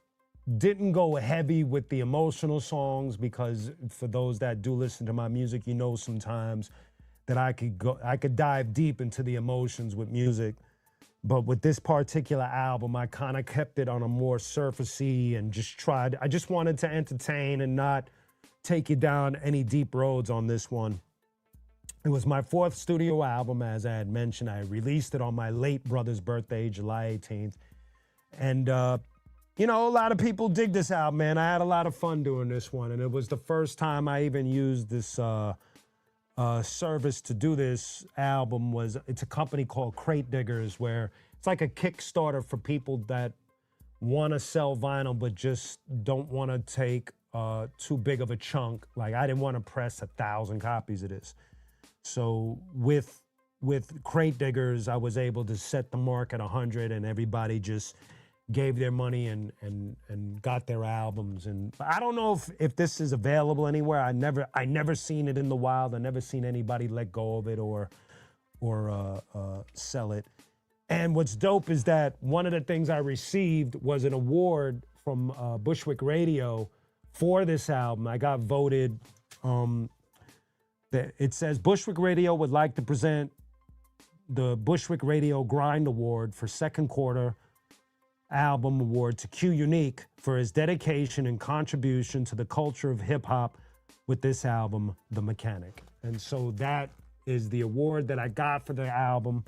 didn't go heavy with the emotional songs, because for those that do listen to my music, you know sometimes that I could dive deep into the emotions with music. But with this particular album, I kind of kept it on a more surfacey and I just wanted to entertain and not take you down any deep roads on this one. It was my 4th studio album, as I had mentioned. I released it on my late brother's birthday, July 18th. And, you know, a lot of people dig this album, man. I had a lot of fun doing this one. And it was the first time I even used this service to do this album. It's a company called Crate Diggers, where it's like a Kickstarter for people that want to sell vinyl but just don't want to take too big of a chunk. Like, I didn't want to press 1,000 copies of this. So with Crate Diggers, I was able to set the mark at 100, and everybody just gave their money and got their albums. And I don't know if this is available anywhere. I never seen it in the wild. I never seen anybody let go of it or sell it. And what's dope is that one of the things I received was an award from Bushwick Radio for this album. I got voted. It says Bushwick Radio would like to present the Bushwick Radio Grind Award for second quarter album award to qunique for his dedication and contribution to the culture of hip hop with this album, The Mechanic. And so that is the award that I got for the album.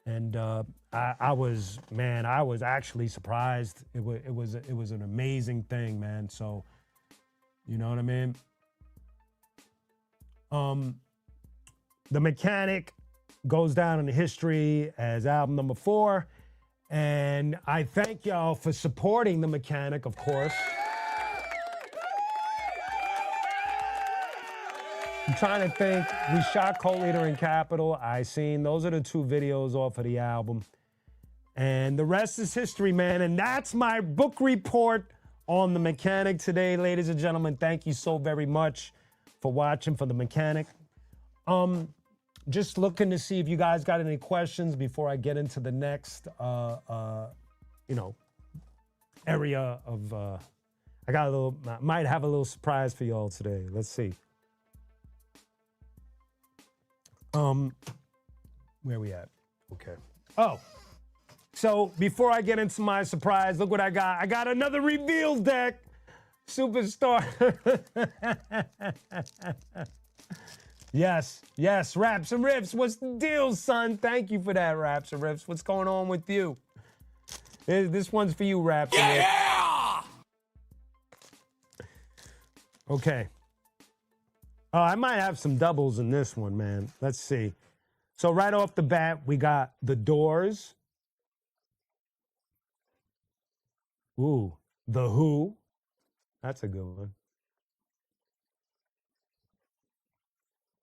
And I was, man, I was actually surprised. It was an amazing thing, man. So, you know what I mean? The Mechanic goes down in history as album number 4. And I thank y'all for supporting The Mechanic, of course. I'm trying to think. We shot Co-Leader in Capital. I seen. Those are the 2 videos off of the album. And the rest is history, man. And that's my book report on The Mechanic today, ladies and gentlemen. Thank you so very much for watching for The Mechanic. Just looking to see if you guys got any questions before I get into the next, area of. I might have a little surprise for y'all today. Let's see. Where we at? Okay. Oh, so before I get into my surprise, look what I got. I got another reveal deck. Superstar. Yes, Raps and Riffs. What's the deal, son? Thank you for that, Raps and Riffs. What's going on with you? This one's for you, Raps and Riffs. Yeah! Okay. Oh, I might have some doubles in this one, man. Let's see. So right off the bat, we got The Doors. Ooh, The Who. That's a good one.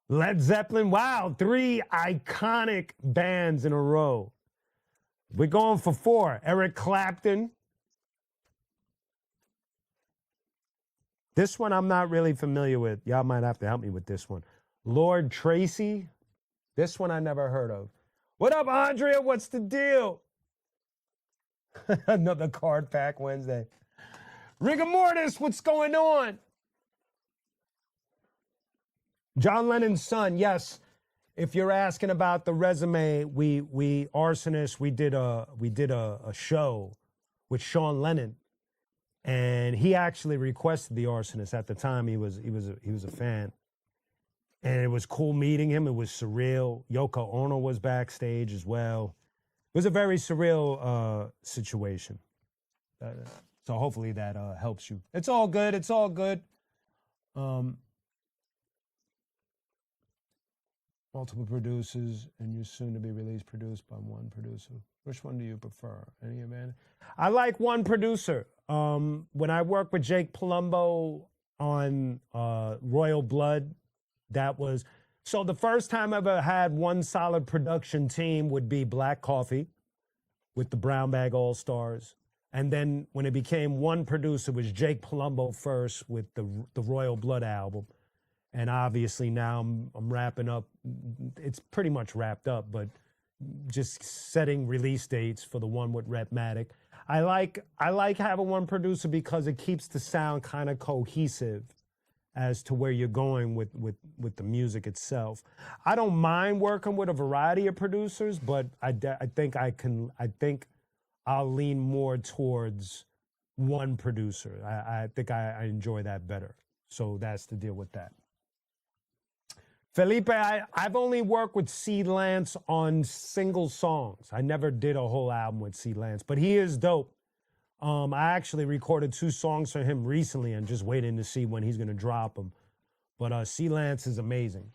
Led Zeppelin. Wow, 3 iconic bands in a row. We're going for 4. Eric Clapton. This one I'm not really familiar with. Y'all might have to help me with this one. Lord Tracy. This one I never heard of. What up, Andrea? What's the deal? Another card pack Wednesday. Rigor Mortis, what's going on? John Lennon's son, yes. If you're asking about the resume, we Arsonist, we did a show with Sean Lennon. And he actually requested the Arsonist. At the time, he was a fan, and it was cool meeting him. It was surreal. Yoko Ono was backstage as well. It was a very surreal situation. So hopefully that helps you. It's all good. It's all good. Multiple producers, and you're soon to be released, produced by one producer. Which one do you prefer? Any of it? I like one producer. When I worked with Jake Palumbo on Royal Blood, that was... So the first time I ever had one solid production team would be Black Coffee with the Brown Bag All-Stars. And then when it became one producer, it was Jake Palumbo first with the Royal Blood album. And obviously now I'm wrapping up. It's pretty much wrapped up, but just setting release dates for the one with Rhapmatic. I like having one producer because it keeps the sound kind of cohesive as to where you're going with the music itself. I don't mind working with a variety of producers, but I think I'll lean more towards one producer. I think I enjoy that better. So that's the deal with that. Felipe, I've only worked with C. Lance on single songs. I never did a whole album with C. Lance, but he is dope. I actually recorded 2 songs for him recently and just waiting to see when he's going to drop them. But C. Lance is amazing.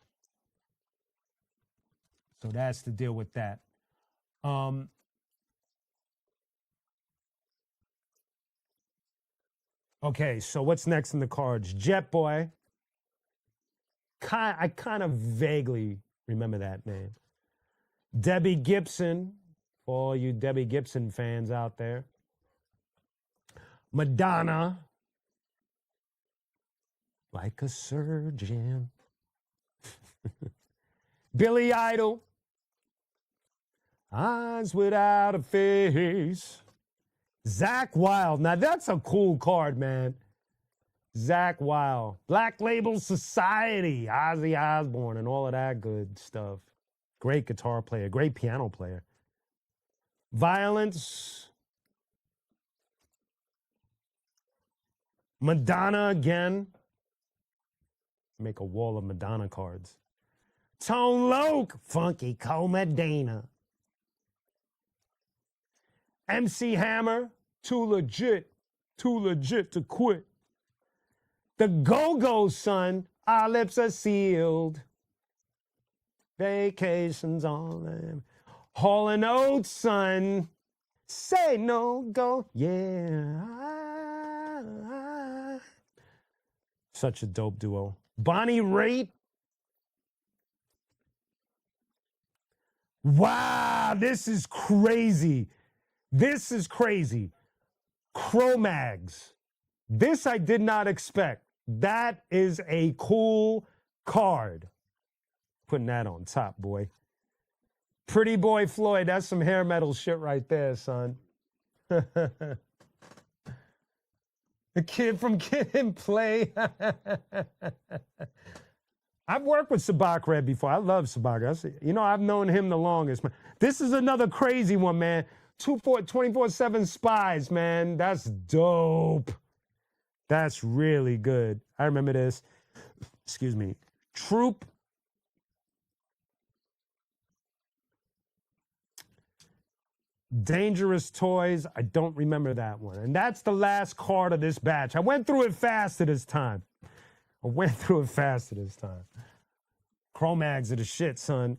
So that's the deal with that. Okay, so what's next in the cards? Jet Boy. I kind of vaguely remember that name. Debbie Gibson, for all you Debbie Gibson fans out there. Madonna. Like a surgeon. Billy Idol. Eyes without a face. Zakk Wylde. Now that's a cool card, man. Zakk Wylde, Black Label Society, Ozzy Osbourne, and all of that good stuff. Great guitar player, great piano player. Violence. Madonna again. Make a wall of Madonna cards. Tone Loc, Funky Comedina. MC Hammer, too legit to quit. The Go-Go's, son, our lips are sealed. Vacations on them. Hall and Oates, son, say no go, yeah. Such a dope duo. Bonnie Raitt. Wow, this is crazy. This is crazy. Cro-Mags. This I did not expect. That is a cool card. Putting that on top, boy. Pretty Boy Floyd, that's some hair metal shit right there, son. The kid from Kid and Play. I've worked with Sabak Red before. I love Sabak. You know, I've known him the longest. This is another crazy one, man. 24/7 Spies, man. That's dope. That's really good. I remember this. Excuse me. Troop. Dangerous Toys. I don't remember that one. And that's the last card of this batch. I went through it faster this time. Cro-Mags are the shit, son.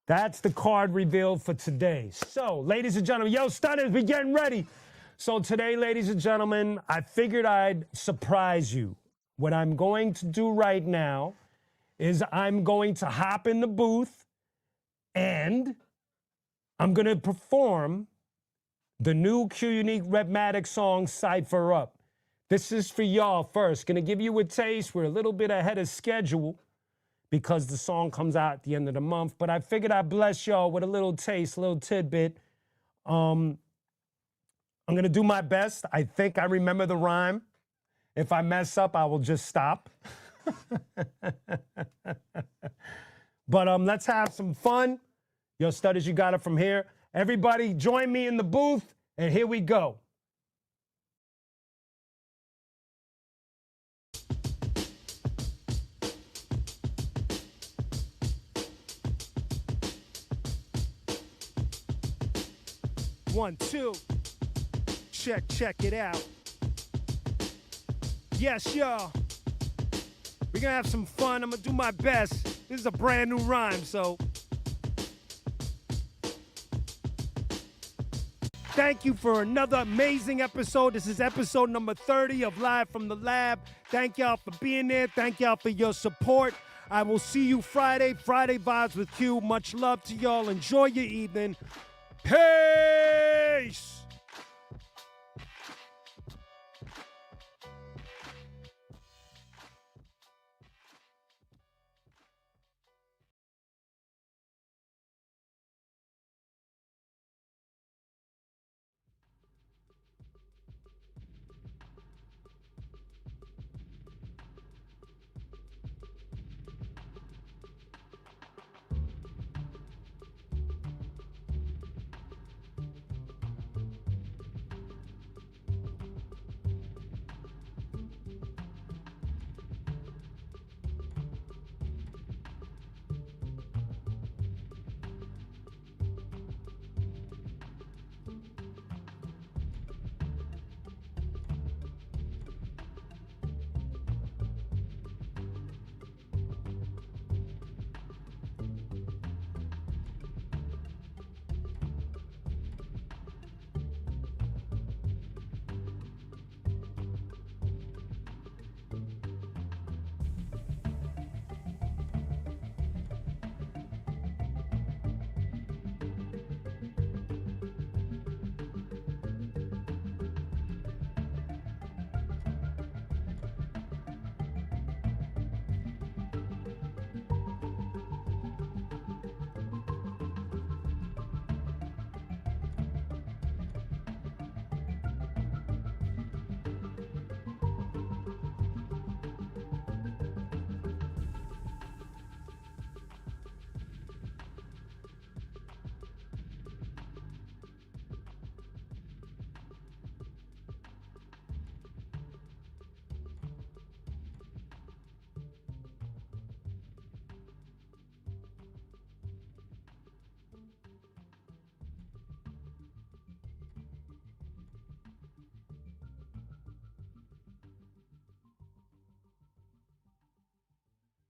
That's the card reveal for today. So, ladies and gentlemen, yo, stunners, we getting ready. So today, ladies and gentlemen, I figured I'd surprise you. What I'm going to do right now is I'm going to hop in the booth and I'm going to perform the new qunique Rhythmatic song, Cypher Up. This is for y'all first. Going to give you a taste. We're a little bit ahead of schedule because the song comes out at the end of the month. But I figured I'd bless y'all with a little taste, a little tidbit. I'm going to do my best. I think I remember the rhyme. If I mess up, I will just stop. But let's have some fun. Yo, Stutters, you got it from here. Everybody join me in the booth, and here we go. One, two. Check it out. Yes, y'all. We're gonna have some fun. I'm gonna do my best. This is a brand new rhyme, so. Thank you for another amazing episode. This is episode number 30 of Live from the Lab. Thank y'all for being there. Thank y'all for your support. I will see you Friday. Friday Vibes with Q. Much love to y'all. Enjoy your evening. Peace!